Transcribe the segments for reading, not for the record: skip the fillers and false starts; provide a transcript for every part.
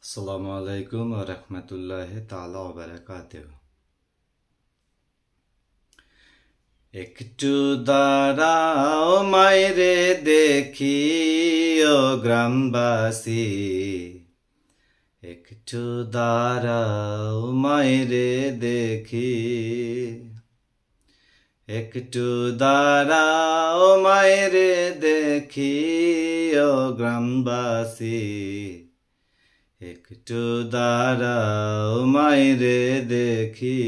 আসসালামু আলাইকুম ওয়া রাহমাতুল্লাহি তাআলা ওয়া বারাকাতুহু। একটু দাঁড়াও মাইরে দেখি ও গ্রামবাসী, একটু দাঁড়াও মাইরে দেখি, একটু দাঁড়াও মাইরে দেখি ও গ্রামবাসী, একটু দাঁড়াও মাইরে দেখি।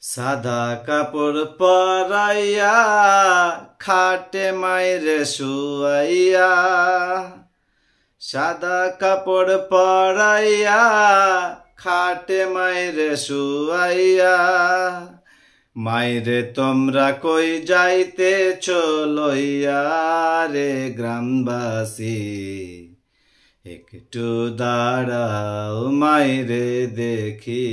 সাদা কাপড় পরাইয়া খাটে মাইরে শুয়াইয়া, সাদা কাপড় পরাইয়া খাটে মাইরে শুয়াইয়া, মাইরে তোমরা কই যাইতেছ লইয়া রে গ্রামবাসী, একটু দাঁড়াও মাইরে দেখি,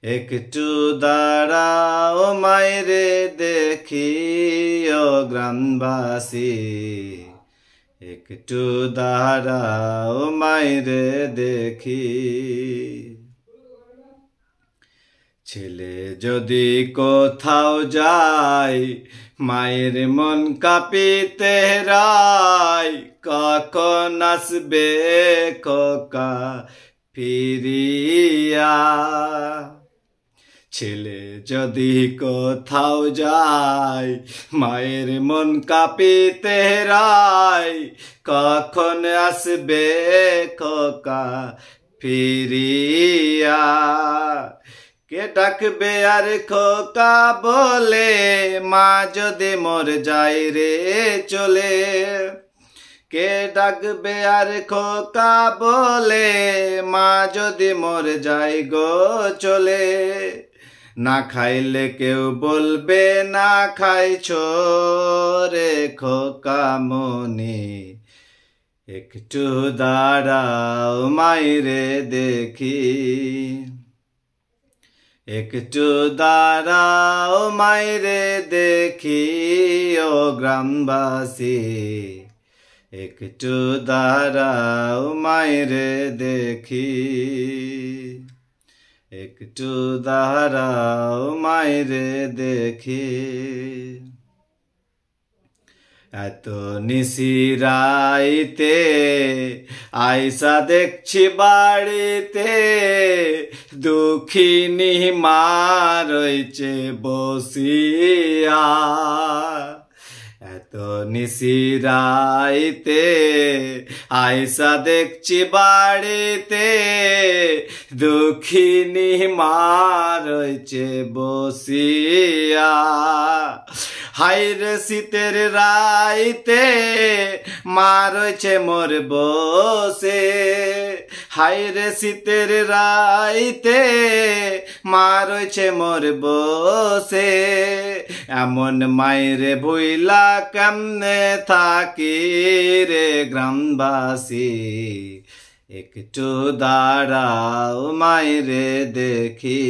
একটু দাঁড়াও মাইরে দেখি ও গ্রামবাসী, একটু দাঁড়াও মাইরে দেখি। ছেলে যদি কোথাও যায় মায়ের মন কাঁপিতে রায়, কখন আসবে খোকা ফিরিয়া। ছেলে যদি কোথাও যায় মায়ের মন কাঁপিতে রায়, কখন আসবে খোকা ফিরিয়া। কে ডাকবে আর খোকা বলে, মা যদি মোর যায় রে চলে। কে ডাকবে আর খোকা বলে, মা যদি মোর যায় গো চলে। না খাইলে কেউ বলবে না খাইছো রে খোকা মনি, একটু দাঁড়াও মাইরে দেখি, একটু দাঁড়াও মাইরে দেখি ও গ্রামবাসী, একটু দাঁড়াও মাইরে দেখি, একটু দাঁড়াও মাইরে দেখি। এত নিশিরাইতে আইসা দেখছি বাড়িতে, দুঃখিনী মা রয়েছে বসিয়া। এত নিশিরাইতে আইসা দেখছি বাড়িতে, দুঃখিনী মা রয়েছে বসিয়া। হাইরে শীতের রাইতে মা রয়েছে মোর বসে, হাইরে শীতের রাইতে মা রয়েছে মোর বসে। এমন মাইরে ভুইলা কেমনে থাকি রে গ্রামবাসী, একটু দাঁড়াও মাইরে দেখি,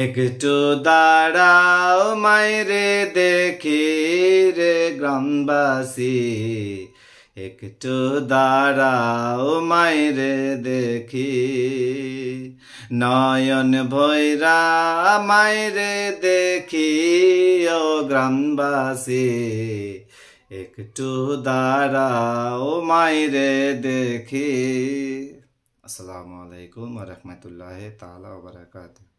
একটু দাঁড়াও মাইরে দেখি রে গ্রামবাসী, একটু দাঁড়াও মাইরে দেখি। নয়ন ভৈরা মাইরে দেখি ও গ্রামবাসী, একটু দাঁড়াও মাইরে দেখি। আসসালামু আলাইকুম ওয়া রাহমাতুল্লাহি তাআলা ওয়া বারাকাতুহু।